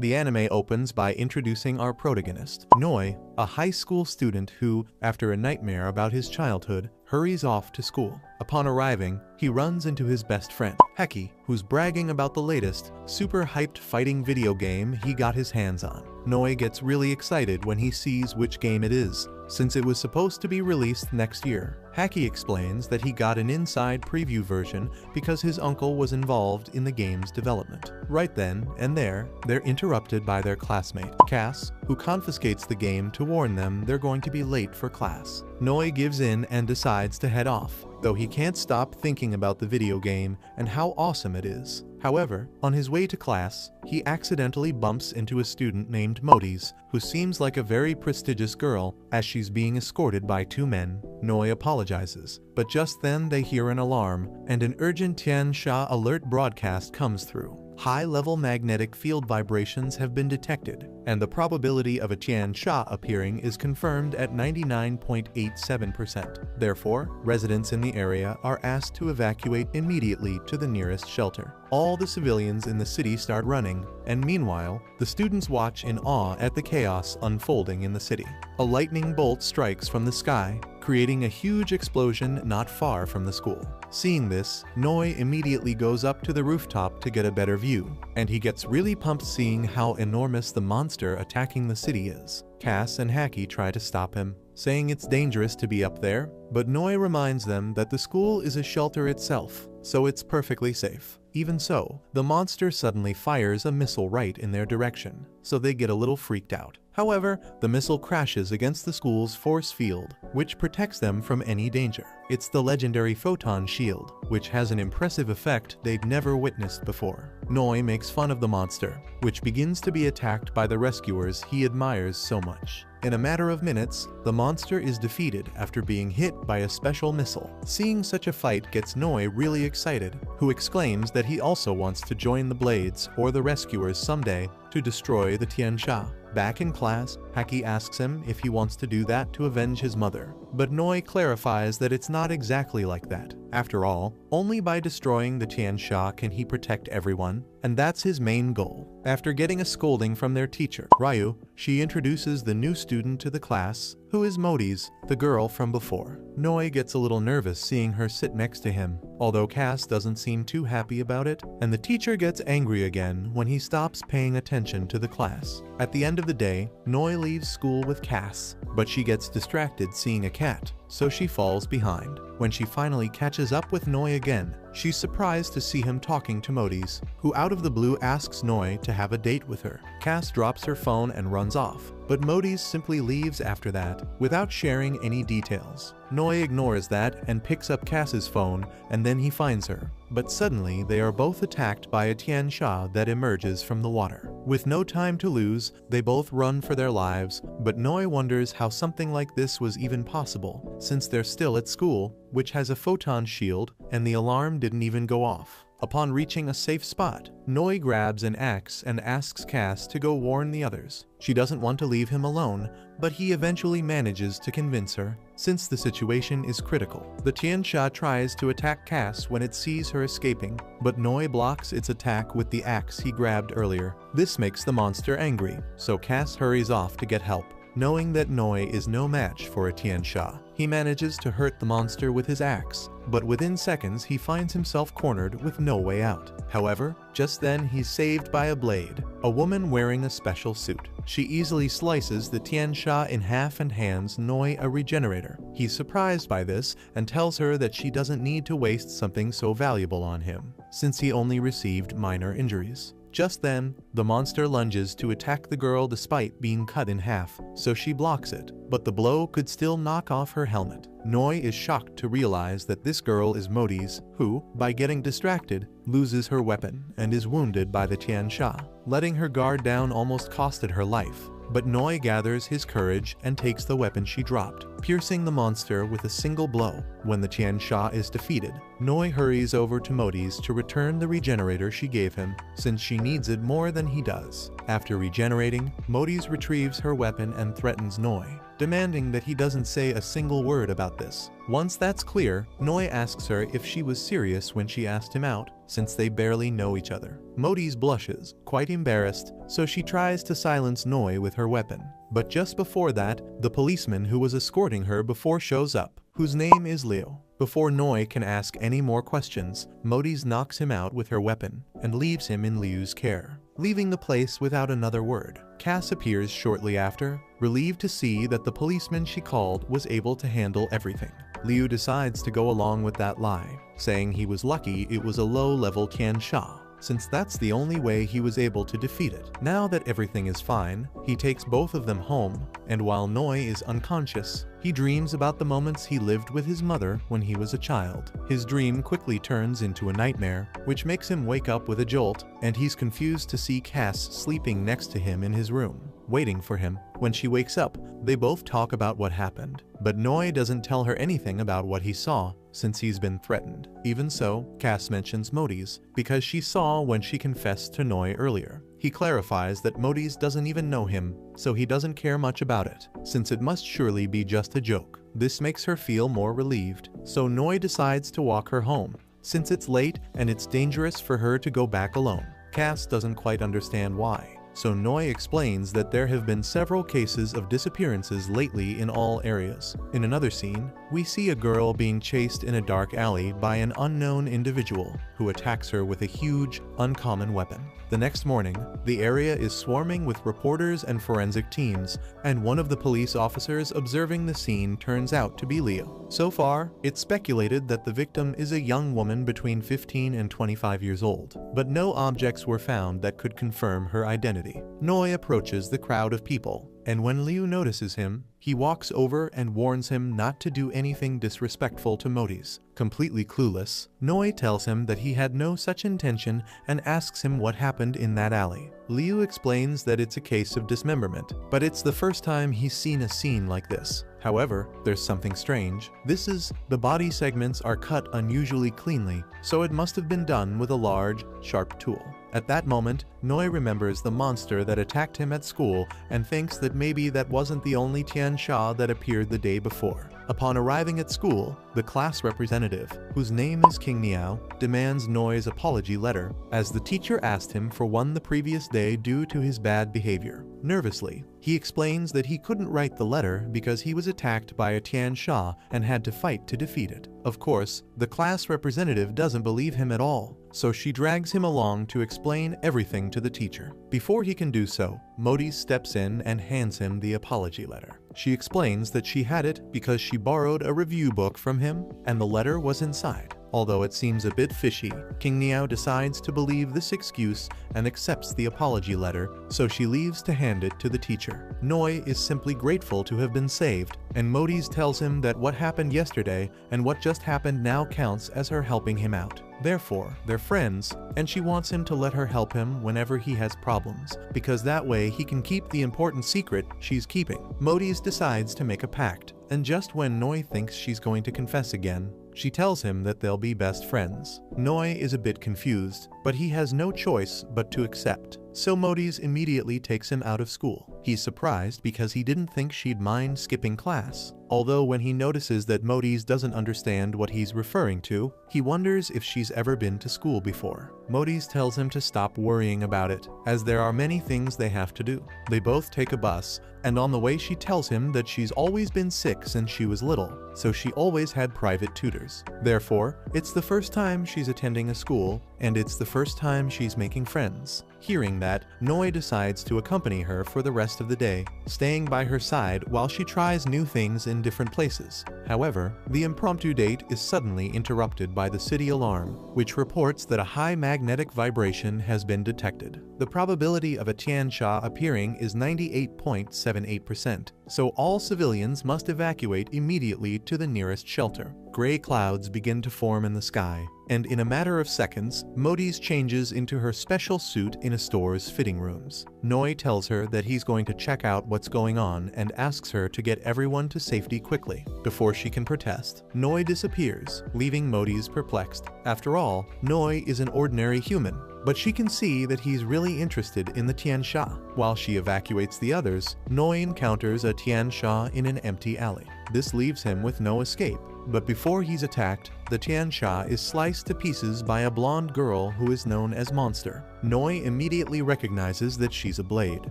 The anime opens by introducing our protagonist, Noi, a high school student who, after a nightmare about his childhood, hurries off to school. Upon arriving, he runs into his best friend, Heki, who's bragging about the latest, super hyped fighting video game he got his hands on. Noi gets really excited when he sees which game it is, since it was supposed to be released next year. Heki explains that he got an inside preview version because his uncle was involved in the game's development. Right then and there, they're interrupted by their classmate, Cass, who confiscates the game to warn them they're going to be late for class. Noi gives in and decides to head off, though he can't stop thinking about the video game and how awesome it is. However, on his way to class, he accidentally bumps into a student named Modis, who seems like a very prestigious girl as she's being escorted by two men. Noi apologizes, but just then they hear an alarm, and an urgent Tian-Sha alert broadcast comes through. High-level magnetic field vibrations have been detected, and the probability of a Tian-Sha appearing is confirmed at 99.87%. Therefore, residents in the area are asked to evacuate immediately to the nearest shelter. All the civilians in the city start running, and meanwhile, the students watch in awe at the chaos unfolding in the city. A lightning bolt strikes from the sky, creating a huge explosion not far from the school. Seeing this, Noi immediately goes up to the rooftop to get a better view, and he gets really pumped seeing how enormous the monster attacking the city is. Cass and Heki try to stop him, saying it's dangerous to be up there, but Noi reminds them that the school is a shelter itself, so it's perfectly safe. Even so, the monster suddenly fires a missile right in their direction, so they get a little freaked out. However, the missile crashes against the school's force field, which protects them from any danger. It's the legendary Photon Shield, which has an impressive effect they'd never witnessed before. Noi makes fun of the monster, which begins to be attacked by the rescuers he admires so much. In a matter of minutes, the monster is defeated after being hit by a special missile. Seeing such a fight gets Noi really excited, who exclaims that he also wants to join the Blades or the rescuers someday to destroy the Tian-Sha. Back in class, Heki asks him if he wants to do that to avenge his mother, but Noi clarifies that it's not exactly like that. After all, only by destroying the Tian-Sha can he protect everyone, and that's his main goal. After getting a scolding from their teacher, Ryu, she introduces the new student to the class, who is Modis, the girl from before. Noi gets a little nervous seeing her sit next to him, although Cass doesn't seem too happy about it, and the teacher gets angry again when he stops paying attention to the class. At the end of the day, Noi leaves school with Cass, but she gets distracted seeing a cat, so she falls behind. When she finally catches up with Noi again, she's surprised to see him talking to Modis, who out of the blue asks Noi to have a date with her. Cass drops her phone and runs off, but Modis simply leaves after that, without sharing any details. Noi ignores that and picks up Cass's phone, and then he finds her. But suddenly, they are both attacked by a Tian-Sha that emerges from the water. With no time to lose, they both run for their lives, but Noi wonders how something like this was even possible, since they're still at school, which has a photon shield, and the alarm didn't even go off. Upon reaching a safe spot, Noi grabs an axe and asks Cass to go warn the others. She doesn't want to leave him alone, but he eventually manages to convince her, since the situation is critical. The Tian-Sha tries to attack Cass when it sees her escaping, but Noi blocks its attack with the axe he grabbed earlier. This makes the monster angry, so Cass hurries off to get help. Knowing that Noi is no match for a Tian-Sha, he manages to hurt the monster with his axe, but within seconds he finds himself cornered with no way out. However, just then he's saved by a blade, a woman wearing a special suit. She easily slices the Tian-Sha in half and hands Noi a regenerator. He's surprised by this and tells her that she doesn't need to waste something so valuable on him, since he only received minor injuries. Just then, the monster lunges to attack the girl despite being cut in half, so she blocks it, but the blow could still knock off her helmet. Noi is shocked to realize that this girl is Modis, who, by getting distracted, loses her weapon and is wounded by the Tian-Sha. Letting her guard down almost costed her life, but Noi gathers his courage and takes the weapon she dropped. piercing the monster with a single blow. When the Tian Sha is defeated, Noi hurries over to Modi's to return the regenerator she gave him, since she needs it more than he does. After regenerating, Modi's retrieves her weapon and threatens Noi, demanding that he doesn't say a single word about this. Once that's clear, Noi asks her if she was serious when she asked him out, since they barely know each other. Modi's blushes, quite embarrassed, so she tries to silence Noi with her weapon. But just before that, the policeman who was escorting her before shows up, whose name is Liu. Before Noi can ask any more questions, Modi's knocks him out with her weapon and leaves him in Liu's care, leaving the place without another word. Cass appears shortly after, relieved to see that the policeman she called was able to handle everything. Liu decides to go along with that lie, saying he was lucky it was a low-level Tian Sha, since that's the only way he was able to defeat it. Now that everything is fine, he takes both of them home, and while Noi is unconscious, he dreams about the moments he lived with his mother when he was a child. His dream quickly turns into a nightmare, which makes him wake up with a jolt, and he's confused to see Cass sleeping next to him in his room, waiting for him. When she wakes up, they both talk about what happened, but Noi doesn't tell her anything about what he saw, since he's been threatened. Even so, Cass mentions Modi's, because she saw when she confessed to Noi earlier. He clarifies that Modi's doesn't even know him, so he doesn't care much about it, since it must surely be just a joke. This makes her feel more relieved, so Noi decides to walk her home, since it's late and it's dangerous for her to go back alone. Cass doesn't quite understand why, so Noi explains that there have been several cases of disappearances lately in all areas. In another scene, we see a girl being chased in a dark alley by an unknown individual who attacks her with a huge, uncommon weapon. The next morning, the area is swarming with reporters and forensic teams, and one of the police officers observing the scene turns out to be Leo. So far, it's speculated that the victim is a young woman between 15 and 25 years old, but no objects were found that could confirm her identity. Noi approaches the crowd of people, and when Liu notices him, he walks over and warns him not to do anything disrespectful to Modi's. Completely clueless, Noi tells him that he had no such intention and asks him what happened in that alley. Liu explains that it's a case of dismemberment, but it's the first time he's seen a scene like this. However, there's something strange. The body segments are cut unusually cleanly, so it must have been done with a large, sharp tool. At that moment, Noi remembers the monster that attacked him at school and thinks that maybe that wasn't the only Tian Sha that appeared the day before. Upon arriving at school, the class representative, whose name is King Niao, demands Noi's apology letter, as the teacher asked him for one the previous day due to his bad behavior. Nervously, he explains that he couldn't write the letter because he was attacked by a Tian Sha and had to fight to defeat it. Of course, the class representative doesn't believe him at all, so she drags him along to explain everything to the teacher. Before he can do so, Modi steps in and hands him the apology letter. She explains that she had it because she borrowed a review book from him and the letter was inside. Although it seems a bit fishy, King Niao decides to believe this excuse and accepts the apology letter, so she leaves to hand it to the teacher. Noi is simply grateful to have been saved, and Modi's tells him that what happened yesterday and what just happened now counts as her helping him out. Therefore, they're friends, and she wants him to let her help him whenever he has problems, because that way he can keep the important secret she's keeping. Modi's decides to make a pact, and just when Noi thinks she's going to confess again, she tells him that they'll be best friends. Noi is a bit confused, but he has no choice but to accept. So Modi's immediately takes him out of school. He's surprised because he didn't think she'd mind skipping class. Although when he notices that Modi's doesn't understand what he's referring to, he wonders if she's ever been to school before. Modi's tells him to stop worrying about it, as there are many things they have to do. They both take a bus, and on the way she tells him that she's always been sick since she was little, so she always had private tutors. Therefore, it's the first time she's attending a school, and it's the first time she's making friends. Hearing that, Noi decides to accompany her for the rest of the day, staying by her side while she tries new things in different places. However, the impromptu date is suddenly interrupted by the city alarm, which reports that a high magnetic vibration has been detected. The probability of a Tian Sha appearing is 98.78%, so all civilians must evacuate immediately to the nearest shelter. gray clouds begin to form in the sky, and in a matter of seconds, Modi's changes into her special suit in a store's fitting rooms. Noi tells her that he's going to check out what's going on and asks her to get everyone to safety quickly. Before she can protest, Noi disappears, leaving Modi's perplexed. After all, Noi is an ordinary human, but she can see that he's really interested in the Tian Sha. While she evacuates the others, Noi encounters a Tian Sha in an empty alley. This leaves him with no escape. But before he's attacked, the Tian Sha is sliced to pieces by a blonde girl who is known as Monster. Noi immediately recognizes that she's a blade,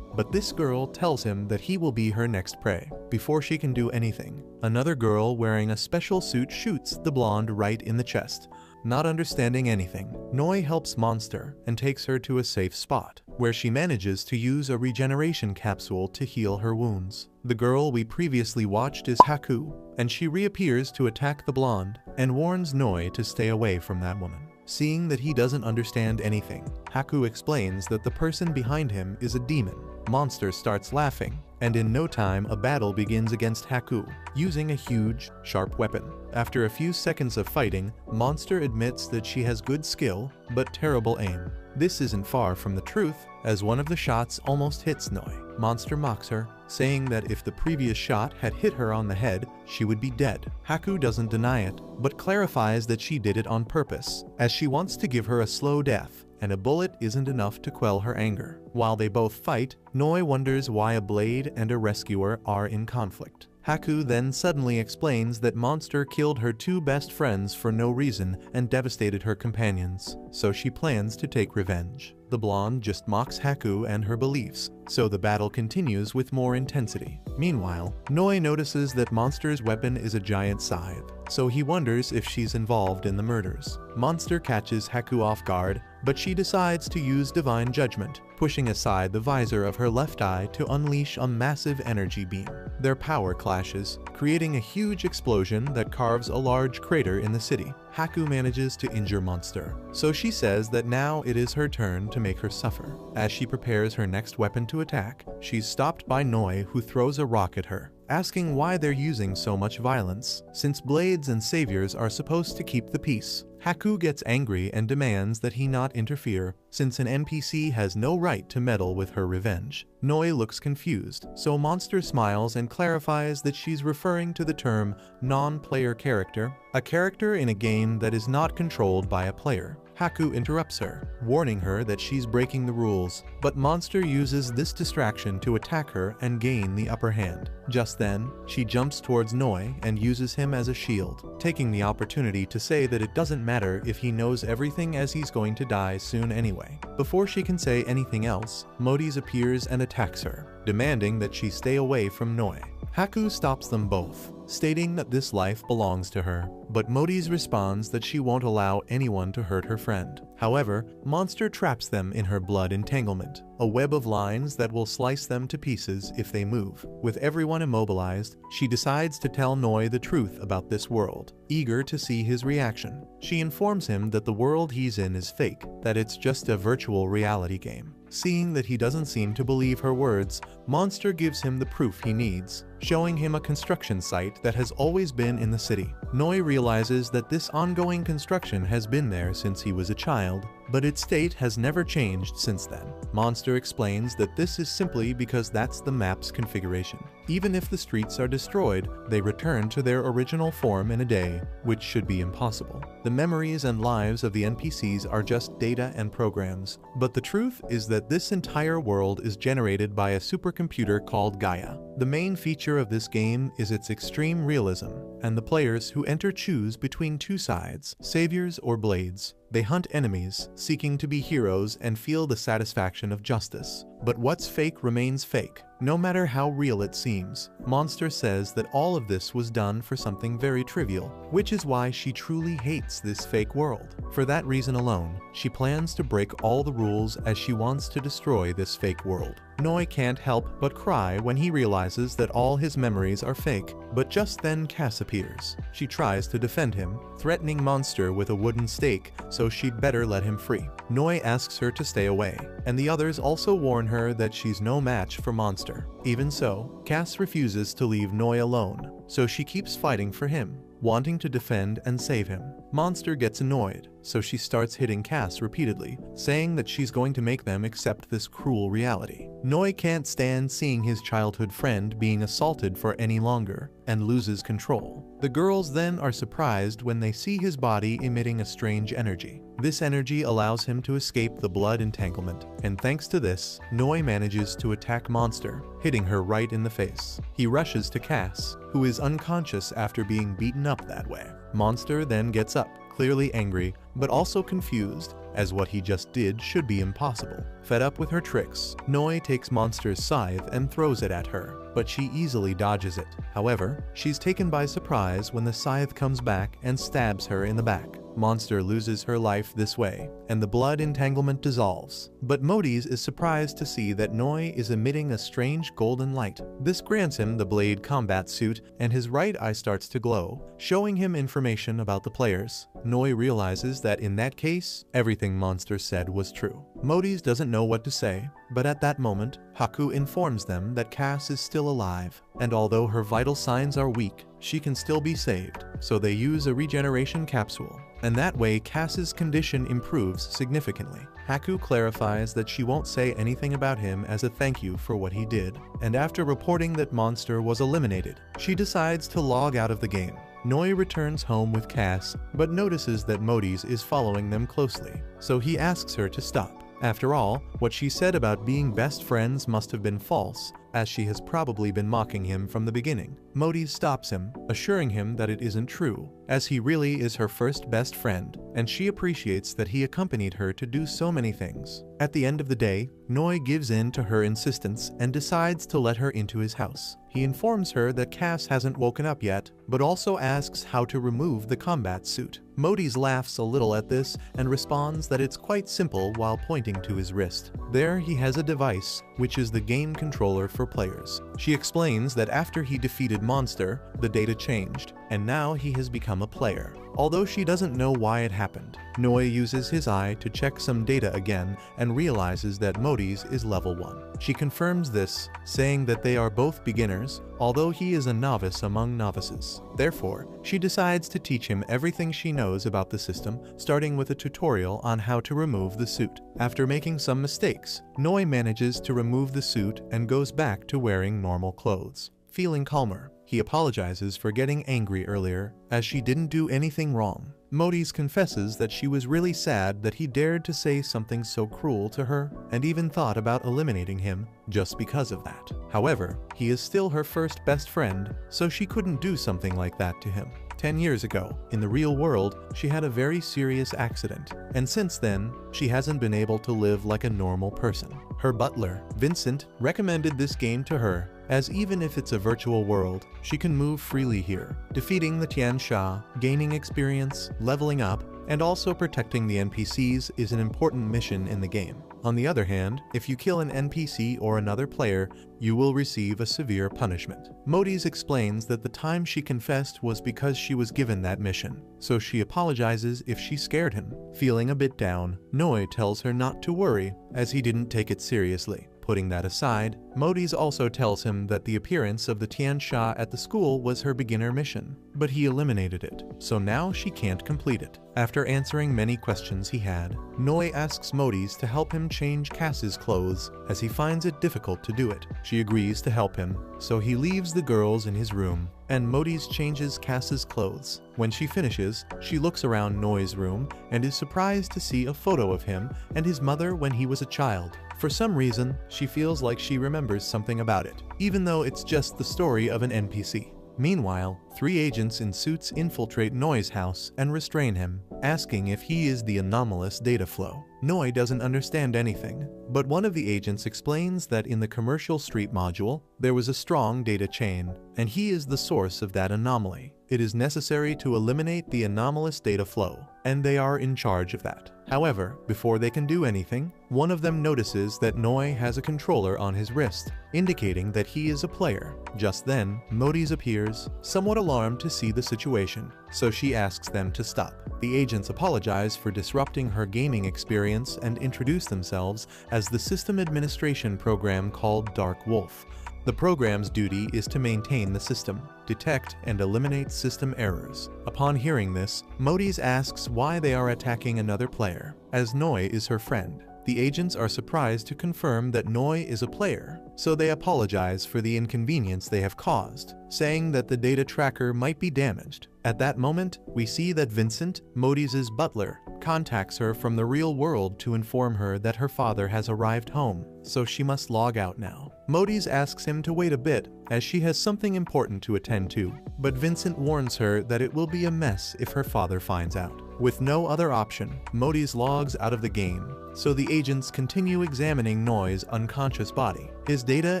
but this girl tells him that he will be her next prey. Before she can do anything, another girl wearing a special suit shoots the blonde right in the chest. Not understanding anything, Noi helps Monster and takes her to a safe spot, where she manages to use a regeneration capsule to heal her wounds. The girl we previously watched is Haku, and she reappears to attack the blonde and warns Noi to stay away from that woman. Seeing that he doesn't understand anything, Haku explains that the person behind him is a demon. Monster starts laughing, and in no time a battle begins against Haku, using a huge, sharp weapon. After a few seconds of fighting, Monster admits that she has good skill, but terrible aim. This isn't far from the truth, as one of the shots almost hits Noi. Monster mocks her, saying that if the previous shot had hit her on the head, she would be dead. Haku doesn't deny it, but clarifies that she did it on purpose, as she wants to give her a slow death, and a bullet isn't enough to quell her anger. While they both fight, Noi wonders why a blade and a rescuer are in conflict. Haku then suddenly explains that Monster killed her two best friends for no reason and devastated her companions, so she plans to take revenge. The blonde just mocks Haku and her beliefs, so the battle continues with more intensity. Meanwhile, Noi notices that Monster's weapon is a giant scythe, so he wonders if she's involved in the murders. Monster catches Haku off guard, but she decides to use Divine Judgment, pushing aside the visor of her left eye to unleash a massive energy beam. Their power clashes, creating a huge explosion that carves a large crater in the city. Haku manages to injure Monster, so she says that now it is her turn to make her suffer. As she prepares her next weapon to attack, she's stopped by Noi, who throws a rock at her, asking why they're using so much violence, since blades and saviors are supposed to keep the peace. Haku gets angry and demands that he not interfere, since an NPC has no right to meddle with her revenge. Noi looks confused, so Monster smiles and clarifies that she's referring to the term non-player character, a character in a game that is not controlled by a player. Haku interrupts her, warning her that she's breaking the rules, but Monster uses this distraction to attack her and gain the upper hand. Just then, she jumps towards Noi and uses him as a shield, taking the opportunity to say that it doesn't matter if he knows everything, as he's going to die soon anyway. Before she can say anything else, Modi appears and attacks her, demanding that she stay away from Noi. Haku stops them both, stating that this life belongs to her, but Modi responds that she won't allow anyone to hurt her friend. However, Monster traps them in her blood entanglement, a web of lines that will slice them to pieces if they move. With everyone immobilized, she decides to tell Noi the truth about this world, eager to see his reaction. She informs him that the world he's in is fake, that it's just a virtual reality game. Seeing that he doesn't seem to believe her words, Monster gives him the proof he needs, showing him a construction site that has always been in the city. Noi realizes that this ongoing construction has been there since he was a child, but its state has never changed since then. Monster explains that this is simply because that's the map's configuration. Even if the streets are destroyed, they return to their original form in a day, which should be impossible. The memories and lives of the NPCs are just data and programs, but the truth is that this entire world is generated by a supercomputer called Gaia. The main feature of this game is its extreme realism, and the players who enter choose between two sides, saviors or blades. They hunt enemies, seeking to be heroes and feel the satisfaction of justice. But what's fake remains fake, no matter how real it seems. Monster says that all of this was done for something very trivial, which is why she truly hates this fake world. For that reason alone, she plans to break all the rules, as she wants to destroy this fake world. Noi can't help but cry when he realizes that all his memories are fake, but just then Cass appears. She tries to defend him, threatening Monster with a wooden stake, so she'd better let him free. Noi asks her to stay away, and the others also warn her that she's no match for Monster. Even so, Cass refuses to leave Noi alone, so she keeps fighting for him. wanting to defend and save him. Monster gets annoyed, so she starts hitting Cass repeatedly, saying that she's going to make them accept this cruel reality. Noi can't stand seeing his childhood friend being assaulted for any longer, and loses control. The girls then are surprised when they see his body emitting a strange energy. This energy allows him to escape the blood entanglement, and thanks to this, Noi manages to attack Monster, hitting her right in the face. He rushes to Cass, who is unconscious after being beaten up that way. Monster then gets up, clearly angry, but also confused, as what he just did should be impossible. Fed up with her tricks, Noi takes Monster's scythe and throws it at her, but she easily dodges it. However, she's taken by surprise when the scythe comes back and stabs her in the back. Monster loses her life this way, and the blood entanglement dissolves. But Modis is surprised to see that Noi is emitting a strange golden light. This grants him the Blade combat suit, and his right eye starts to glow, showing him information about the players. Noi realizes that in that case, everything Monster said was true. Modis doesn't know what to say, but at that moment, Haku informs them that Cass is still alive, and although her vital signs are weak, she can still be saved, so they use a regeneration capsule, and that way Cass's condition improves significantly. Haku clarifies that she won't say anything about him as a thank you for what he did, and after reporting that Monster was eliminated, she decides to log out of the game. Noi returns home with Cass, but notices that Modis is following them closely, so he asks her to stop. After all, what she said about being best friends must have been false, as she has probably been mocking him from the beginning. Modis stops him, assuring him that it isn't true, as he really is her first best friend, and she appreciates that he accompanied her to do so many things. At the end of the day, Noi gives in to her insistence and decides to let her into his house. He informs her that Cass hasn't woken up yet, but also asks how to remove the combat suit. Modis laughs a little at this and responds that it's quite simple while pointing to his wrist. There he has a device, which is the game controller for players. She explains that after he defeated Monster, the data changed, and now he has become a player. Although she doesn't know why it happened, Noi uses his eye to check some data again and realizes that Modis is level 1. She confirms this, saying that they are both beginners, although he is a novice among novices. Therefore, she decides to teach him everything she knows about the system, starting with a tutorial on how to remove the suit. After making some mistakes, Noi manages to remove the suit and goes back to wearing normal clothes. Feeling calmer, he apologizes for getting angry earlier, as she didn't do anything wrong. Modis confesses that she was really sad that he dared to say something so cruel to her, and even thought about eliminating him just because of that. However, he is still her first best friend, so she couldn't do something like that to him. 10 years ago, in the real world, she had a very serious accident, and since then, she hasn't been able to live like a normal person. Her butler, Vincent, recommended this game to her, as even if it's a virtual world, she can move freely here, defeating the Tian Sha, gaining experience, leveling up, and also protecting the NPCs is an important mission in the game. On the other hand, if you kill an NPC or another player, you will receive a severe punishment. Modis explains that the time she confessed was because she was given that mission, so she apologizes if she scared him. Feeling a bit down, Noi tells her not to worry, as he didn't take it seriously. Putting that aside, Modis also tells him that the appearance of the Tian Sha at the school was her beginner mission, but he eliminated it, so now she can't complete it. After answering many questions he had, Noi asks Modis to help him change Cass's clothes, as he finds it difficult to do it. She agrees to help him, so he leaves the girls in his room, and Modis changes Cass's clothes. When she finishes, she looks around Noi's room and is surprised to see a photo of him and his mother when he was a child. For some reason, she feels like she remembers something about it, even though it's just the story of an NPC. Meanwhile, 3 agents in suits infiltrate Noi's house and restrain him, asking if he is the anomalous data flow. Noi doesn't understand anything, but one of the agents explains that in the commercial street module, there was a strong data chain, and he is the source of that anomaly. It is necessary to eliminate the anomalous data flow, and they are in charge of that. However, before they can do anything, one of them notices that Noi has a controller on his wrist, indicating that he is a player. Just then, Modis appears, somewhat alarmed to see the situation, so she asks them to stop. The agents apologize for disrupting her gaming experience and introduce themselves as the system administration program called Dark Wolf. The program's duty is to maintain the system, detect and eliminate system errors. Upon hearing this, Modis asks why they are attacking another player, as Noi is her friend. The agents are surprised to confirm that Noi is a player, so they apologize for the inconvenience they have caused, saying that the data tracker might be damaged. At that moment, we see that Vincent, Modis' butler, contacts her from the real world to inform her that her father has arrived home, so she must log out now. Modis asks him to wait a bit, as she has something important to attend to, but Vincent warns her that it will be a mess if her father finds out. With no other option, Modis logs out of the game, so the agents continue examining Noi's unconscious body. His data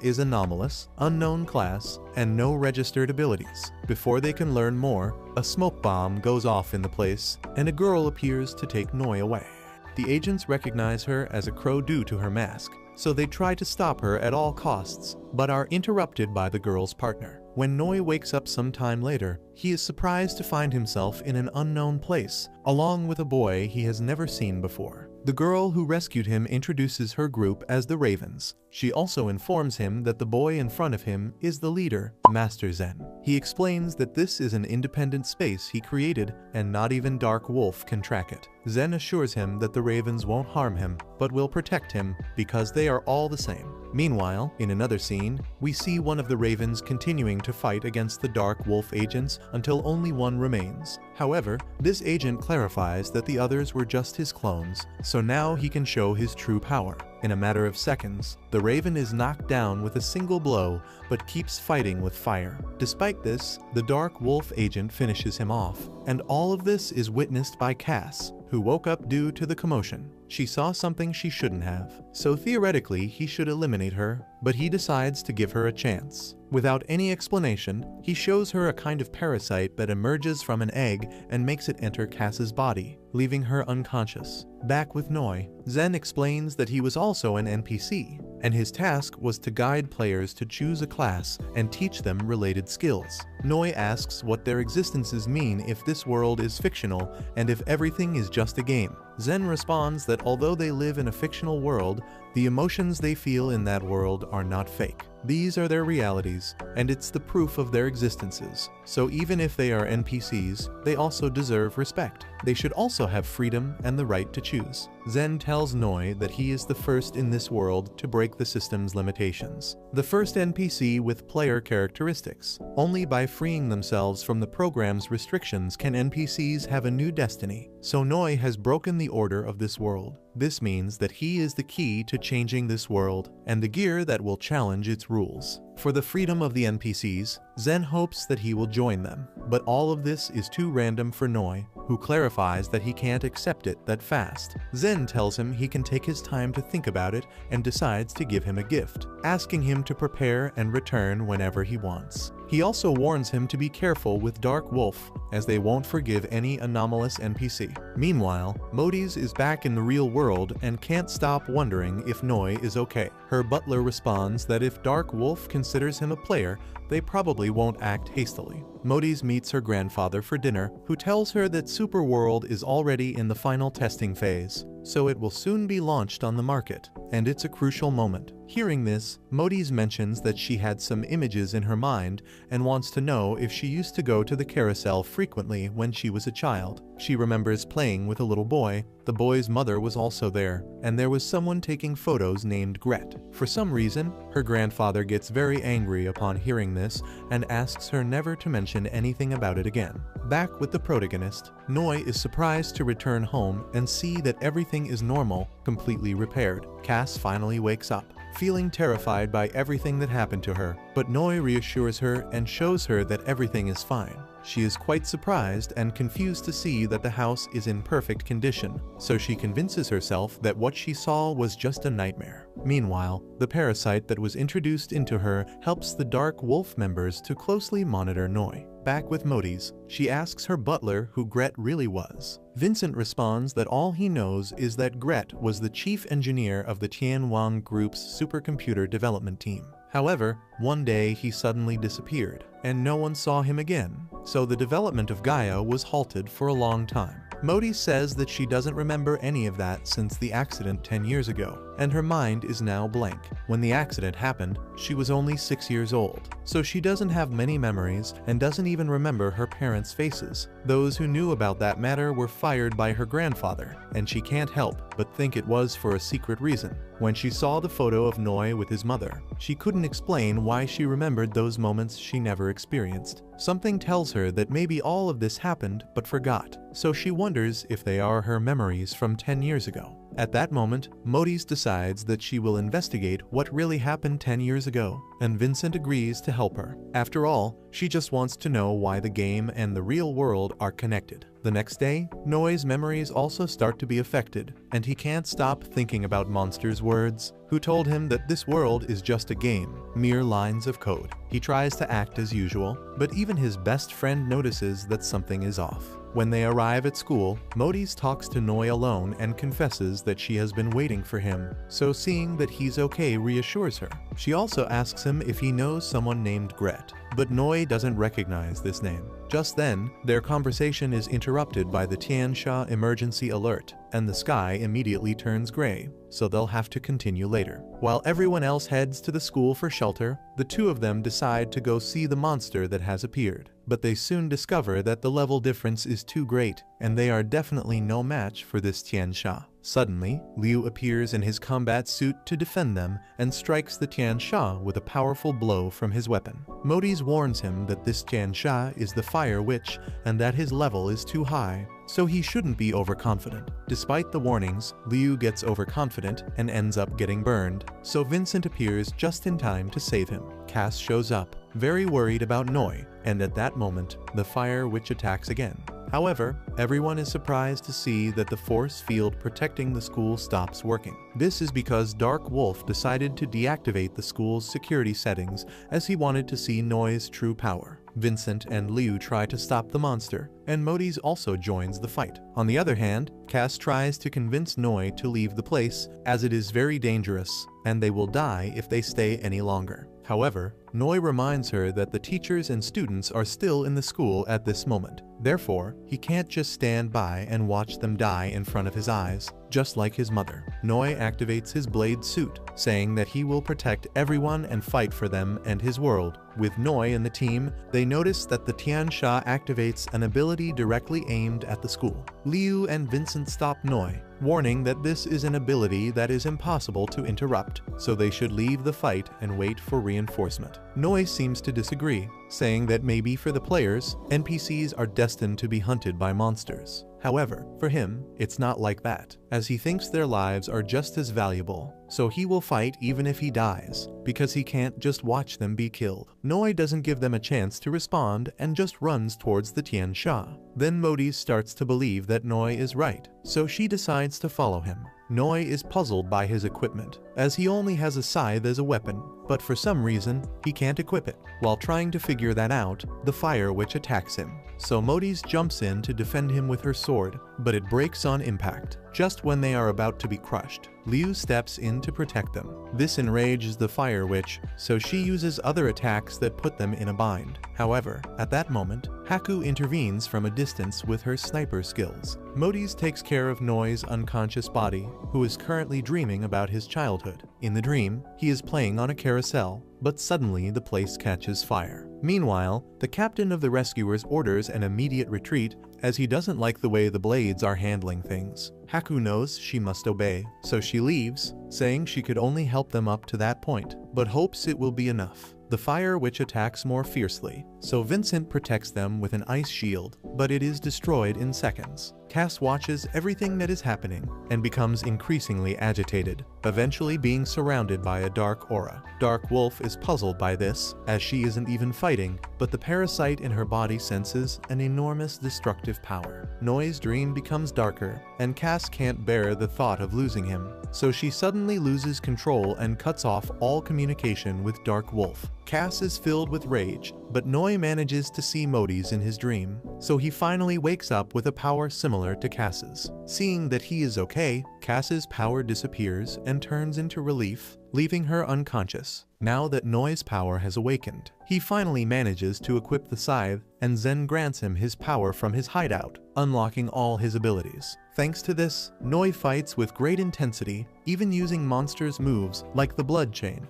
is anomalous, unknown class, and no registered abilities. Before they can learn more, a smoke bomb goes off in the place, and a girl appears to take Noi away. The agents recognize her as a crow due to her mask, so they try to stop her at all costs, but are interrupted by the girl's partner. When Noi wakes up some time later, he is surprised to find himself in an unknown place, along with a boy he has never seen before. The girl who rescued him introduces her group as the Ravens. She also informs him that the boy in front of him is the leader, Master Zen. He explains that this is an independent space he created and not even Dark Wolf can track it. Zen assures him that the Ravens won't harm him, but will protect him because they are all the same. Meanwhile, in another scene, we see one of the Ravens continuing to fight against the Dark Wolf agents until only one remains. However, this agent clarifies that the others were just his clones, so now he can show his true power. In a matter of seconds, the Raven is knocked down with a single blow, but keeps fighting with fire. Despite this, the Dark Wolf agent finishes him off, and all of this is witnessed by Cass, who woke up due to the commotion. She saw something she shouldn't have, so theoretically he should eliminate her, but he decides to give her a chance. Without any explanation, he shows her a kind of parasite that emerges from an egg and makes it enter Cass's body, leaving her unconscious. Back with Noi, Zen explains that he was also an NPC, and his task was to guide players to choose a class and teach them related skills. Noi asks what their existences mean if this world is fictional and if everything is just a game. Zen responds that although they live in a fictional world, the emotions they feel in that world are not fake. These are their realities, and it's the proof of their existences. So even if they are NPCs, they also deserve respect. They should also have freedom and the right to choose. Zen tells Noi that he is the first in this world to break the system's limitations. The first NPC with player characteristics. Only by freeing themselves from the program's restrictions can NPCs have a new destiny. So Noi has broken the order of this world. This means that he is the key to changing this world and the gear that will challenge its rules. For the freedom of the NPCs, Zen hopes that he will join them, but all of this is too random for Noi, who clarifies that he can't accept it that fast. Zen tells him he can take his time to think about it and decides to give him a gift, asking him to prepare and return whenever he wants. He also warns him to be careful with Dark Wolf, as they won't forgive any anomalous NPC. Meanwhile, Modis is back in the real world and can't stop wondering if Noi is okay. Her butler responds that if Dark Wolf considers him a player, they probably won't act hastily. Modis meets her grandfather for dinner, who tells her that Superworld is already in the final testing phase, so it will soon be launched on the market, and it's a crucial moment. Hearing this, Modis mentions that she had some images in her mind and wants to know if she used to go to the carousel frequently when she was a child. She remembers playing with a little boy. The boy's mother was also there, and there was someone taking photos named Gret. For some reason, her grandfather gets very angry upon hearing this and asks her never to mention anything about it again. Back with the protagonist, Noi is surprised to return home and see that everything is normal, completely repaired. Cass finally wakes up, feeling terrified by everything that happened to her, but Noi reassures her and shows her that everything is fine. She is quite surprised and confused to see that the house is in perfect condition, so she convinces herself that what she saw was just a nightmare. Meanwhile, the parasite that was introduced into her helps the Dark Wolf members to closely monitor Noi. Back with Modis, she asks her butler who Gret really was. Vincent responds that all he knows is that Gret was the chief engineer of the Tianwang Group's supercomputer development team. However, one day he suddenly disappeared, and no one saw him again, so the development of Gaia was halted for a long time. Modis says that she doesn't remember any of that since the accident 10 years ago. and her mind is now blank. When the accident happened, she was only 6 years old, so she doesn't have many memories and doesn't even remember her parents' faces. Those who knew about that matter were fired by her grandfather, and she can't help but think it was for a secret reason. When she saw the photo of Noi with his mother, she couldn't explain why she remembered those moments she never experienced. Something tells her that maybe all of this happened but forgot, so she wonders if they are her memories from 10 years ago. At that moment, Modis decides that she will investigate what really happened 10 years ago, and Vincent agrees to help her. After all, she just wants to know why the game and the real world are connected. The next day, Noi's memories also start to be affected, and he can't stop thinking about Monster's words, who told him that this world is just a game, mere lines of code. He tries to act as usual, but even his best friend notices that something is off. When they arrive at school, Modis talks to Noi alone and confesses that she has been waiting for him, so seeing that he's okay reassures her. She also asks him if he knows someone named Gret, but Noi doesn't recognize this name. Just then, their conversation is interrupted by the Tianxia emergency alert, and the sky immediately turns gray, so they'll have to continue later. While everyone else heads to the school for shelter, the two of them decide to go see the monster that has appeared. But they soon discover that the level difference is too great, and they are definitely no match for this Tianxia. Suddenly, Liu appears in his combat suit to defend them and strikes the Tianxia with a powerful blow from his weapon. Modis warns him that this Tianxia is the Fire Witch and that his level is too high, so he shouldn't be overconfident. Despite the warnings, Liu gets overconfident and ends up getting burned, so Vincent appears just in time to save him. Cass shows up, very worried about Noi, and at that moment, the Fire Witch attacks again. However, everyone is surprised to see that the force field protecting the school stops working. This is because Dark Wolf decided to deactivate the school's security settings as he wanted to see Noi's true power. Vincent and Liu try to stop the monster, and Modis also joins the fight. On the other hand, Cass tries to convince Noi to leave the place as it is very dangerous, and they will die if they stay any longer. However, Noi reminds her that the teachers and students are still in the school at this moment. Therefore, he can't just stand by and watch them die in front of his eyes, just like his mother. Noi activates his blade suit, saying that he will protect everyone and fight for them and his world. With Noi and the team, they notice that the Tianxia activates an ability directly aimed at the school. Liu and Vincent stop Noi, warning that this is an ability that is impossible to interrupt, so they should leave the fight and wait for reinforcement. Noi seems to disagree, saying that maybe for the players, NPCs are destined to be hunted by monsters. However, for him, it's not like that, as he thinks their lives are just as valuable, so he will fight even if he dies, because he can't just watch them be killed. Noi doesn't give them a chance to respond and just runs towards the Tianxia. Then Modis starts to believe that Noi is right, so she decides to follow him. Noi is puzzled by his equipment, as he only has a scythe as a weapon, but for some reason, he can't equip it. While trying to figure that out, the Fire Witch attacks him, so Modis jumps in to defend him with her sword, but it breaks on impact. Just when they are about to be crushed, Liu steps in to protect them. This enrages the Fire Witch, so she uses other attacks that put them in a bind. However, at that moment, Haku intervenes from a distance with her sniper skills. Modis takes care of Noi's unconscious body, who is currently dreaming about his childhood. In the dream, he is playing on a carousel, but suddenly the place catches fire. Meanwhile, the captain of the rescuers orders an immediate retreat as he doesn't like the way the blades are handling things. Haku knows she must obey, so she leaves, saying she could only help them up to that point, but hopes it will be enough. The Fire Witch attacks more fiercely, so Vincent protects them with an ice shield, but it is destroyed in seconds. Cass watches everything that is happening and becomes increasingly agitated, eventually being surrounded by a dark aura. Dark Wolf is puzzled by this, as she isn't even fighting, but the parasite in her body senses an enormous destructive power. Noi's dream becomes darker, and Cass can't bear the thought of losing him, so she suddenly loses control and cuts off all communication with Dark Wolf. Cass is filled with rage, but Noi manages to see Modis in his dream, so he finally wakes up with a power similar similar to Cass's. Seeing that he is okay, Cass's power disappears and turns into relief, leaving her unconscious. Now that Noi's power has awakened, he finally manages to equip the scythe, and Zen grants him his power from his hideout, unlocking all his abilities. Thanks to this, Noi fights with great intensity, even using monsters' moves like the Blood Chain.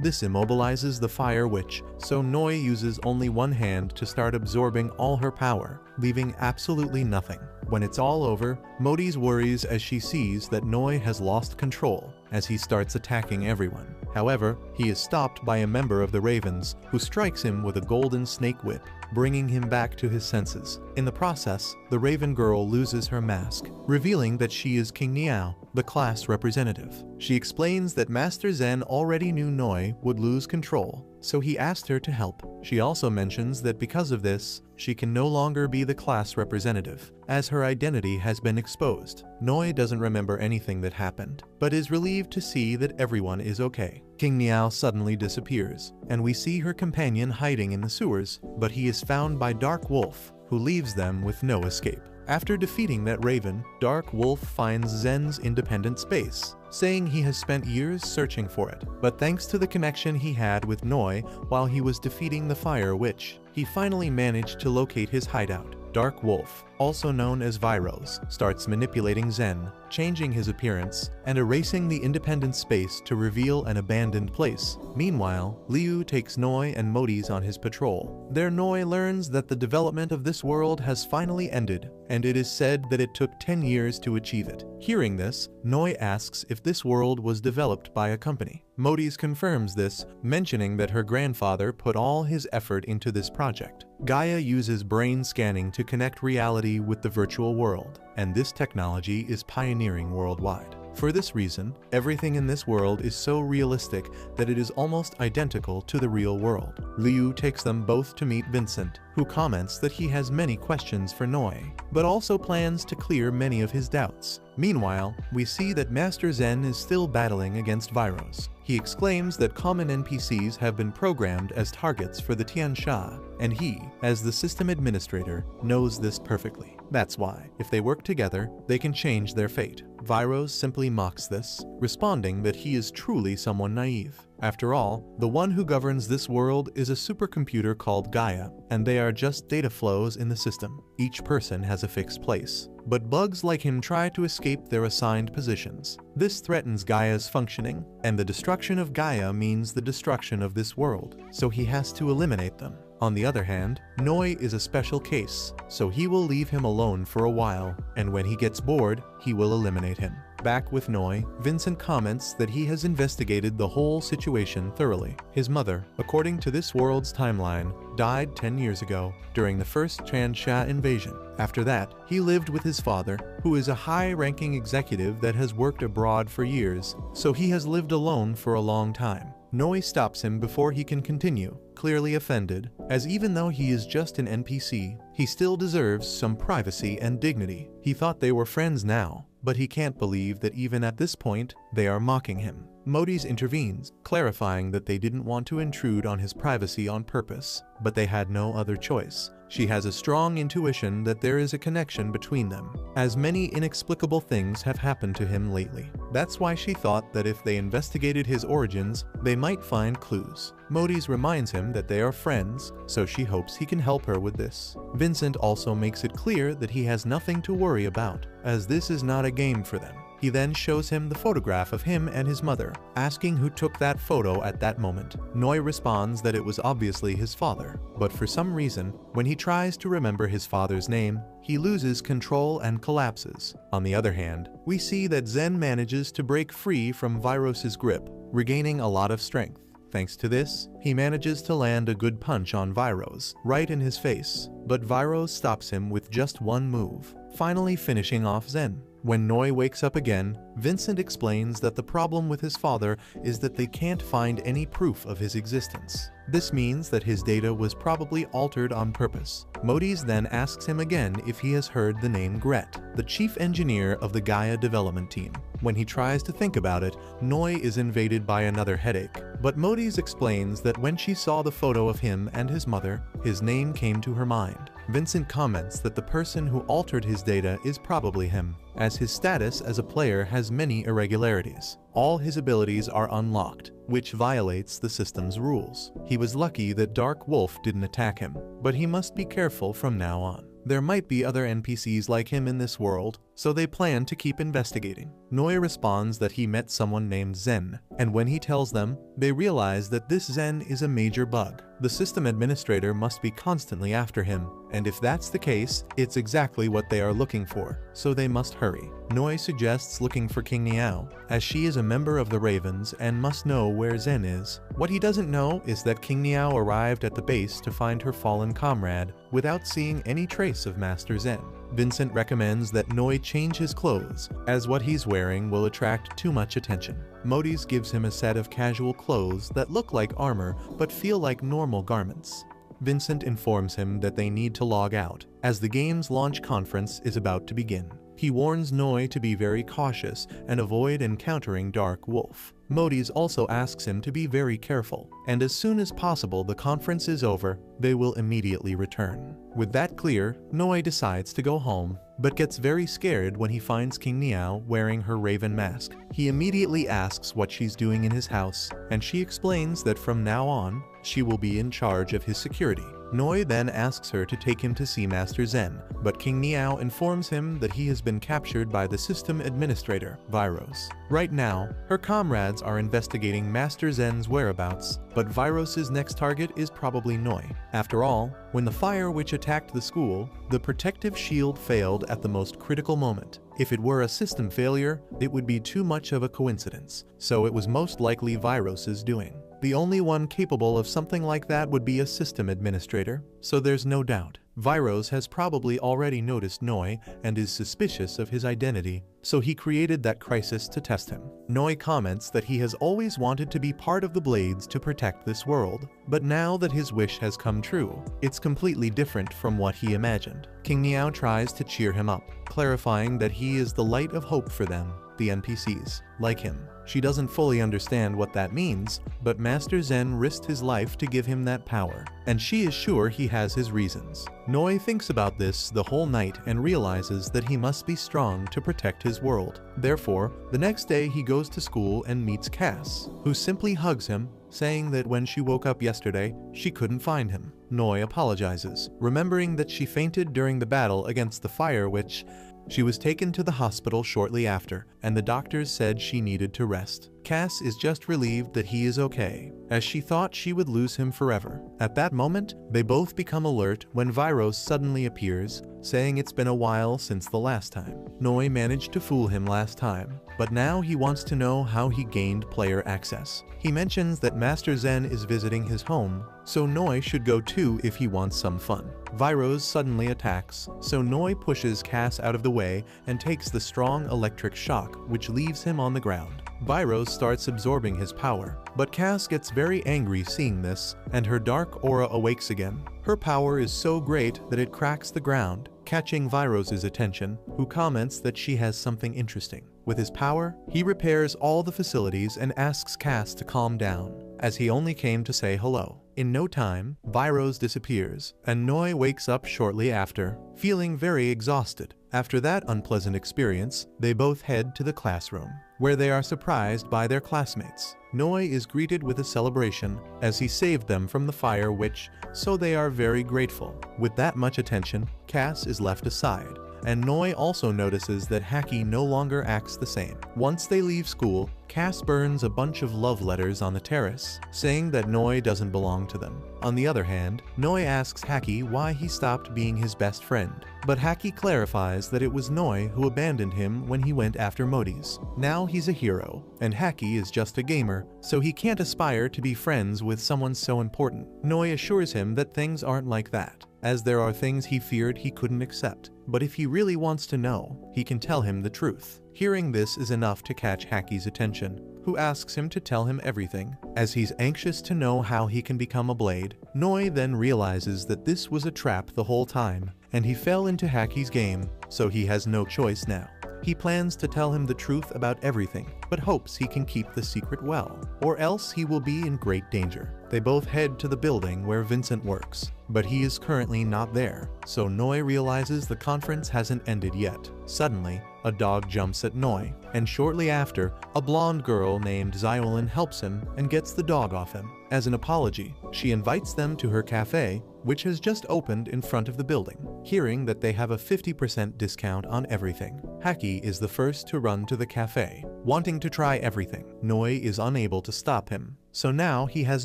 This immobilizes the Fire Witch, so Noi uses only one hand to start absorbing all her power, leaving absolutely nothing. When it's all over, Modis worries as she sees that Noi has lost control, as he starts attacking everyone. However, he is stopped by a member of the Ravens, who strikes him with a golden snake whip, bringing him back to his senses. In the process, the Raven Girl loses her mask, revealing that she is King Niao, the class representative. She explains that Master Zen already knew Noi would lose control, so he asked her to help. She also mentions that because of this, she can no longer be the class representative, as her identity has been exposed. Noi doesn't remember anything that happened, but is relieved to see that everyone is okay. King Niao suddenly disappears, and we see her companion hiding in the sewers, but he is found by Dark Wolf, who leaves them with no escape. After defeating that Raven, Dark Wolf finds Zen's independent space, saying he has spent years searching for it, but thanks to the connection he had with Noi while he was defeating the Fire Witch, he finally managed to locate his hideout. Dark Wolf, also known as Vyros, starts manipulating Zen, changing his appearance, and erasing the independent space to reveal an abandoned place. Meanwhile, Liu takes Noi and Modis on his patrol. There Noi learns that the development of this world has finally ended, and it is said that it took 10 years to achieve it. Hearing this, Noi asks if this world was developed by a company. Modis confirms this, mentioning that her grandfather put all his effort into this project. Gaia uses brain scanning to connect reality with the virtual world, and this technology is pioneering worldwide. For this reason, everything in this world is so realistic that it is almost identical to the real world. Liu takes them both to meet Vincent, who comments that he has many questions for Noi, but also plans to clear many of his doubts. Meanwhile, we see that Master Zen is still battling against Vyros. He exclaims that common NPCs have been programmed as targets for the Tiansha, and he, as the system administrator, knows this perfectly. That's why, if they work together, they can change their fate. Vyros simply mocks this, responding that he is truly someone naive. After all, the one who governs this world is a supercomputer called Gaia, and they are just data flows in the system. Each person has a fixed place, but bugs like him try to escape their assigned positions. This threatens Gaia's functioning, and the destruction of Gaia means the destruction of this world, so he has to eliminate them. On the other hand, Noi is a special case, so he will leave him alone for a while, and when he gets bored, he will eliminate him. Back with Noi, Vincent comments that he has investigated the whole situation thoroughly. His mother, according to this world's timeline, died 10 years ago during the first Tiansha invasion. After that, he lived with his father, who is a high-ranking executive that has worked abroad for years, so he has lived alone for a long time. Noi stops him before he can continue, clearly offended, as even though he is just an NPC, he still deserves some privacy and dignity. He thought they were friends now, but he can't believe that even at this point, they are mocking him. Modis intervenes, clarifying that they didn't want to intrude on his privacy on purpose, but they had no other choice. She has a strong intuition that there is a connection between them, as many inexplicable things have happened to him lately. That's why she thought that if they investigated his origins, they might find clues. Modis reminds him that they are friends, so she hopes he can help her with this. Vincent also makes it clear that he has nothing to worry about, as this is not a game for them. He then shows him the photograph of him and his mother, asking who took that photo at that moment. Noi responds that it was obviously his father, but for some reason, when he tries to remember his father's name, he loses control and collapses. On the other hand, we see that Zen manages to break free from Vyros' grip, regaining a lot of strength. Thanks to this, he manages to land a good punch on Vyros, right in his face, but Vyros stops him with just one move, finally finishing off Zen. When Noi wakes up again, Vincent explains that the problem with his father is that they can't find any proof of his existence. This means that his data was probably altered on purpose. Modis then asks him again if he has heard the name Gret, the chief engineer of the Gaia development team. When he tries to think about it, Noi is invaded by another headache. But Modis explains that when she saw the photo of him and his mother, his name came to her mind. Vincent comments that the person who altered his data is probably him, as his status as a player has many irregularities. All his abilities are unlocked, which violates the system's rules. He was lucky that Dark Wolf didn't attack him, but he must be careful from now on. There might be other NPCs like him in this world, so they plan to keep investigating. Noi responds that he met someone named Zen, and when he tells them, they realize that this Zen is a major bug. The system administrator must be constantly after him, and if that's the case, it's exactly what they are looking for, so they must hurry. Noi suggests looking for King Niao, as she is a member of the Ravens and must know where Zen is. What he doesn't know is that King Niao arrived at the base to find her fallen comrade without seeing any trace of Master Zen. Vincent recommends that Noi change his clothes, as what he's wearing will attract too much attention. Modis gives him a set of casual clothes that look like armor but feel like normal garments. Vincent informs him that they need to log out, as the game's launch conference is about to begin. He warns Noi to be very cautious and avoid encountering Dark Wolf. Modis also asks him to be very careful, and as soon as possible the conference is over, they will immediately return. With that clear, Noi decides to go home, but gets very scared when he finds King Niao wearing her raven mask. He immediately asks what she's doing in his house, and she explains that from now on, she will be in charge of his security. Noi then asks her to take him to see Master Zen, but King Niao informs him that he has been captured by the system administrator, Viros. Right now, her comrades are investigating Master Zen's whereabouts, but Viros's next target is probably Noi. After all, when the fire which attacked the school, the protective shield failed at the most critical moment. If it were a system failure, it would be too much of a coincidence, so it was most likely Viros's doing. The only one capable of something like that would be a system administrator, so there's no doubt. Viros has probably already noticed Noi and is suspicious of his identity, so he created that crisis to test him. Noi comments that he has always wanted to be part of the Blades to protect this world, but now that his wish has come true, it's completely different from what he imagined. King Niao tries to cheer him up, clarifying that he is the light of hope for them, the NPCs, like him. She doesn't fully understand what that means, but Master Zen risked his life to give him that power, and she is sure he has his reasons. Noi thinks about this the whole night and realizes that he must be strong to protect his world. Therefore, the next day he goes to school and meets Cass, who simply hugs him, saying that when she woke up yesterday, she couldn't find him. Noi apologizes, remembering that she fainted during the battle against the Fire Witch. She was taken to the hospital shortly after, and the doctors said she needed to rest. Cass is just relieved that he is okay, as she thought she would lose him forever. At that moment, they both become alert when Viros suddenly appears, saying it's been a while since the last time. Noi managed to fool him last time, but now he wants to know how he gained player access. He mentions that Master Zen is visiting his home, so Noi should go too if he wants some fun. Viros suddenly attacks, so Noi pushes Cass out of the way and takes the strong electric shock, which leaves him on the ground. Viros starts absorbing his power, but Cass gets very angry seeing this, and her dark aura awakes again. Her power is so great that it cracks the ground, catching Viros's attention, who comments that she has something interesting. With his power, he repairs all the facilities and asks Cass to calm down, as he only came to say hello. In no time, Viros disappears, and Noi wakes up shortly after, feeling very exhausted. After that unpleasant experience, they both head to the classroom, where they are surprised by their classmates. Noi is greeted with a celebration, as he saved them from the Fire Witch, so they are very grateful. With that much attention, Cass is left aside, and Noi also notices that Haki no longer acts the same. Once they leave school, Cass burns a bunch of love letters on the terrace, saying that Noi doesn't belong to them. On the other hand, Noi asks Haki why he stopped being his best friend, but Haki clarifies that it was Noi who abandoned him when he went after Modis. Now he's a hero, and Haki is just a gamer, so he can't aspire to be friends with someone so important. Noi assures him that things aren't like that, as there are things he feared he couldn't accept. But if he really wants to know, he can tell him the truth. Hearing this is enough to catch Haki's attention, who asks him to tell him everything, as he's anxious to know how he can become a blade. Noi then realizes that this was a trap the whole time, and he fell into Haki's game, so he has no choice now. He plans to tell him the truth about everything, but hopes he can keep the secret well, or else he will be in great danger. They both head to the building where Vincent works, but he is currently not there, so Noi realizes the conference hasn't ended yet. Suddenly, a dog jumps at Noi, and shortly after, a blonde girl named Xiaolin helps him and gets the dog off him. As an apology, she invites them to her cafe, which has just opened in front of the building. Hearing that they have a 50% discount on everything, Haki is the first to run to the cafe, wanting to try everything. Noi is unable to stop him, so now he has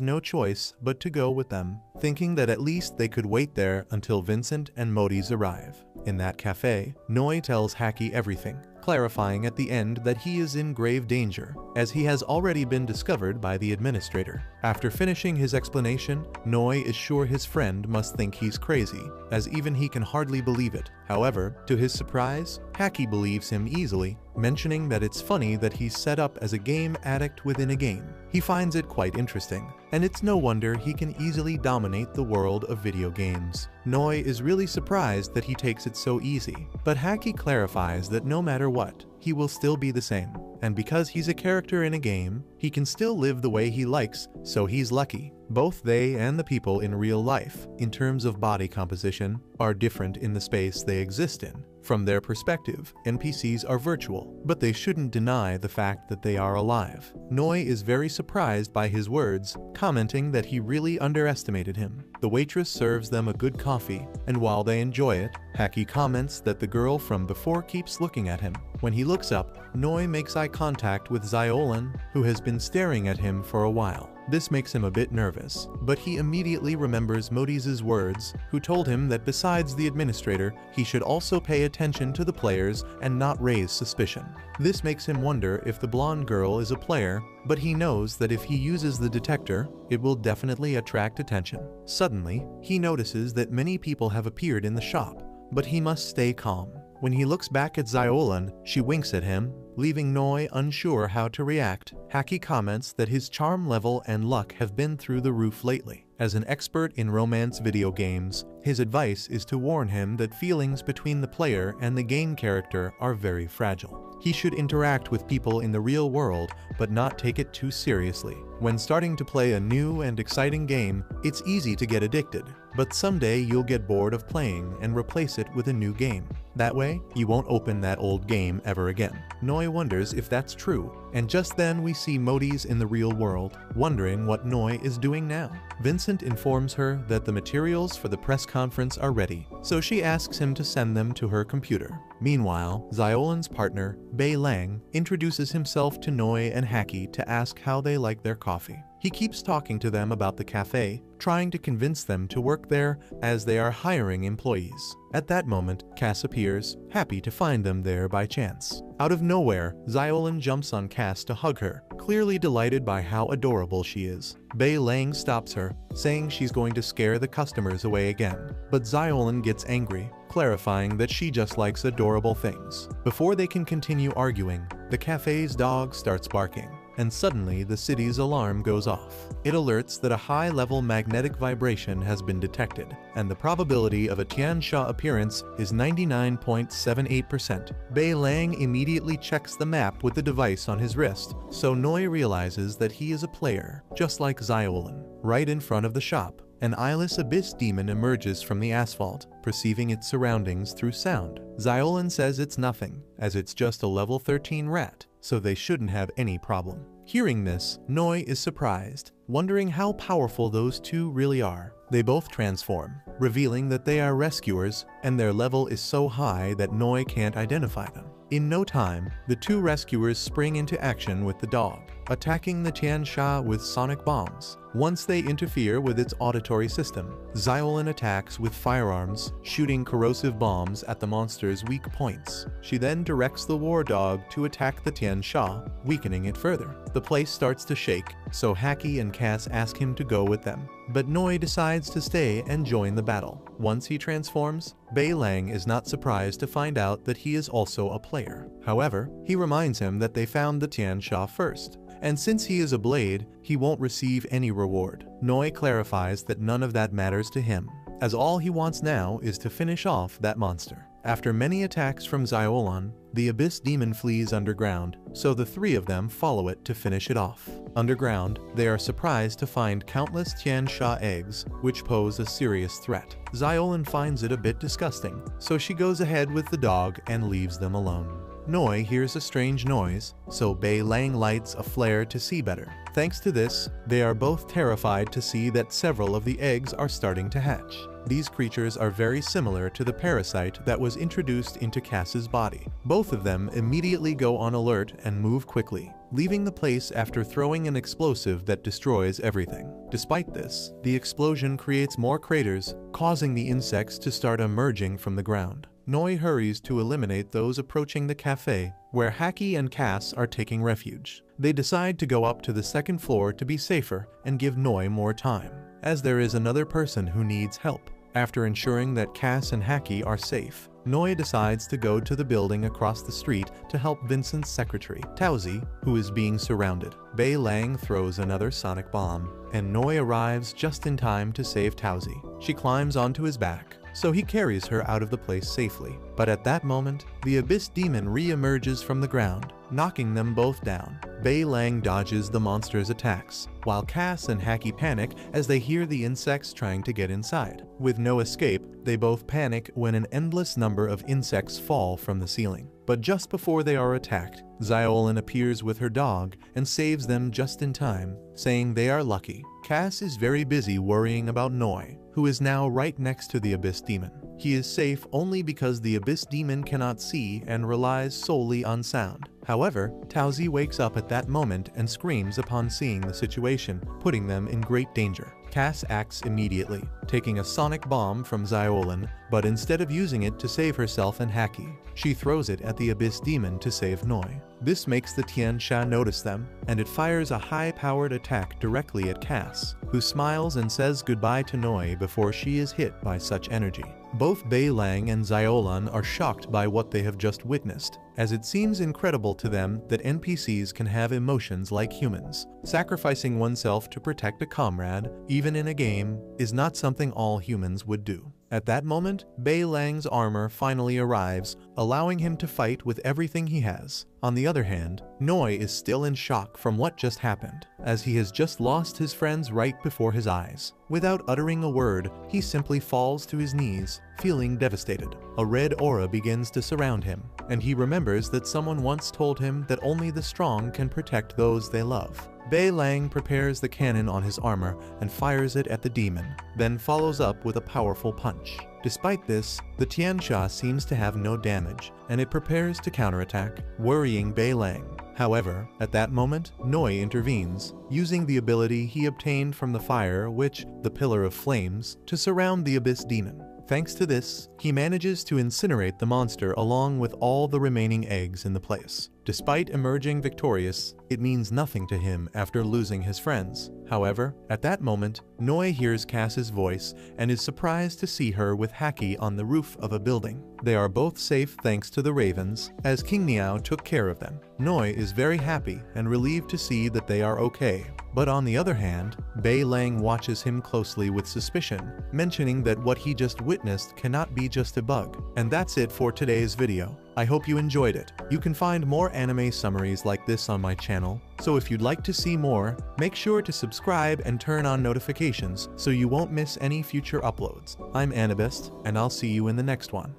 no choice but to go with them, thinking that at least they could wait there until Vincent and Modi's arrive. In that cafe, Noi tells Haki everything, clarifying at the end that he is in grave danger, as he has already been discovered by the administrator. After finishing his explanation, Noi is sure his friend must think he's crazy, as even he can hardly believe it. However, to his surprise, Haki believes him easily, mentioning that it's funny that he's set up as a game addict within a game. He finds it quite interesting, and it's no wonder he can easily dominate the world of video games. Noi is really surprised that he takes it so easy, but Haki clarifies that no matter what, he will still be the same, and because he's a character in a game, he can still live the way he likes, so he's lucky. Both they and the people in real life, in terms of body composition, are different in the space they exist in. From their perspective, NPCs are virtual, but they shouldn't deny the fact that they are alive. Noi is very surprised by his words, commenting that he really underestimated him. The waitress serves them a good coffee, and while they enjoy it, Haki comments that the girl from before keeps looking at him. When he looks up, Noi makes eye contact with Xiaolin, who has been staring at him for a while. This makes him a bit nervous, but he immediately remembers Modi's words, who told him that besides the administrator, he should also pay attention to the players and not raise suspicion. This makes him wonder if the blonde girl is a player, but he knows that if he uses the detector, it will definitely attract attention. Suddenly, he notices that many people have appeared in the shop, but he must stay calm. When he looks back at Xiaolin, she winks at him, leaving Noi unsure how to react. Haki comments that his charm level and luck have been through the roof lately. As an expert in romance video games, his advice is to warn him that feelings between the player and the game character are very fragile. He should interact with people in the real world, but not take it too seriously. When starting to play a new and exciting game, it's easy to get addicted, but someday you'll get bored of playing and replace it with a new game. That way, you won't open that old game ever again. Noi wonders if that's true, and just then we see Modi's in the real world, wondering what Noi is doing now. Vincent informs her that the materials for the press conference are ready, so she asks him to send them to her computer. Meanwhile, Xiaolin's partner, Bei Lang, introduces himself to Noi and Haki to ask how they like their coffee. He keeps talking to them about the cafe, trying to convince them to work there as they are hiring employees. At that moment, Cass appears, happy to find them there by chance. Out of nowhere, Xiaolin jumps on Cass to hug her, clearly delighted by how adorable she is. Bei Lang stops her, saying she's going to scare the customers away again, but Xiaolin gets angry, clarifying that she just likes adorable things. Before they can continue arguing, the cafe's dog starts barking, and suddenly the city's alarm goes off. It alerts that a high-level magnetic vibration has been detected, and the probability of a Tiansha appearance is 99.78%. Bei Lang immediately checks the map with the device on his wrist, so Noi realizes that he is a player, just like Xiaolin. Right in front of the shop, an eyeless abyss demon emerges from the asphalt, perceiving its surroundings through sound. Xiaolin says it's nothing, as it's just a level 13 rat, so they shouldn't have any problem. Hearing this, Noi is surprised, wondering how powerful those two really are. They both transform, revealing that they are rescuers, and their level is so high that Noi can't identify them. In no time, the two rescuers spring into action with the dog, attacking the Tiansha with sonic bombs. once they interfere with its auditory system. Xiaolin attacks with firearms, shooting corrosive bombs at the monster's weak points. She then directs the war dog to attack the Tian Sha, weakening it further. The place starts to shake, so Haki and Cass ask him to go with them. But Noi decides to stay and join the battle. Once he transforms, Bei Lang is not surprised to find out that he is also a player. However, he reminds him that they found the Tian Sha first, and since he is a blade, he won't receive any reward. Noi clarifies that none of that matters to him, as all he wants now is to finish off that monster. After many attacks from Xiaolin, the Abyss Demon flees underground, so the three of them follow it to finish it off. Underground, they are surprised to find countless Tian Sha eggs, which pose a serious threat. Xiaolin finds it a bit disgusting, so she goes ahead with the dog and leaves them alone. Noi hears a strange noise, so Bei Lang lights a flare to see better. Thanks to this, they are both terrified to see that several of the eggs are starting to hatch. These creatures are very similar to the parasite that was introduced into Cass's body. Both of them immediately go on alert and move quickly, leaving the place after throwing an explosive that destroys everything. Despite this, the explosion creates more craters, causing the insects to start emerging from the ground. Noi hurries to eliminate those approaching the cafe, where Haki and Cass are taking refuge. They decide to go up to the second floor to be safer and give Noi more time, as there is another person who needs help. After ensuring that Cass and Haki are safe, Noi decides to go to the building across the street to help Vincent's secretary, Taozi, who is being surrounded. Bei Lang throws another sonic bomb, and Noi arrives just in time to save Taozi. She climbs onto his back, so he carries her out of the place safely. But at that moment, the Abyss Demon re-emerges from the ground, knocking them both down. Bei Lang dodges the monster's attacks, while Cass and Haki panic as they hear the insects trying to get inside. With no escape, they both panic when an endless number of insects fall from the ceiling. But just before they are attacked, Xiaolin appears with her dog and saves them just in time, saying they are lucky. Cass is very busy worrying about Noi, who is now right next to the Abyss Demon. He is safe only because the Abyss Demon cannot see and relies solely on sound. However, Taozi wakes up at that moment and screams upon seeing the situation, putting them in great danger. Cass acts immediately, taking a sonic bomb from Xiaolin, but instead of using it to save herself and Haki, she throws it at the Abyss Demon to save Noi. This makes the Tian Sha notice them, and it fires a high-powered attack directly at Cass, who smiles and says goodbye to Noi before she is hit by such energy. Both Bei Lang and Xiaolin are shocked by what they have just witnessed, as it seems incredible to them that NPCs can have emotions like humans. Sacrificing oneself to protect a comrade, even in a game, is not something all humans would do. At that moment, Bei Lang's armor finally arrives, allowing him to fight with everything he has. On the other hand, Noi is still in shock from what just happened, as he has just lost his friends right before his eyes. Without uttering a word, he simply falls to his knees, feeling devastated. A red aura begins to surround him, and he remembers that someone once told him that only the strong can protect those they love. Bei Lang prepares the cannon on his armor and fires it at the demon, then follows up with a powerful punch. Despite this, the Tian Sha seems to have no damage, and it prepares to counterattack, worrying Bei Lang. However, at that moment, Noi intervenes, using the ability he obtained from the fire the Pillar of Flames, to surround the Abyss Demon. Thanks to this, he manages to incinerate the monster along with all the remaining eggs in the place. Despite emerging victorious, it means nothing to him after losing his friends. However, at that moment, Noi hears Cass's voice and is surprised to see her with Haki on the roof of a building. They are both safe thanks to the ravens, as King Niao took care of them. Noi is very happy and relieved to see that they are okay. But on the other hand, Bei Lang watches him closely with suspicion, mentioning that what he just witnessed cannot be just a bug. And that's it for today's video. I hope you enjoyed it. You can find more anime summaries like this on my channel, so if you'd like to see more, make sure to subscribe and turn on notifications so you won't miss any future uploads. I'm Anibist, and I'll see you in the next one.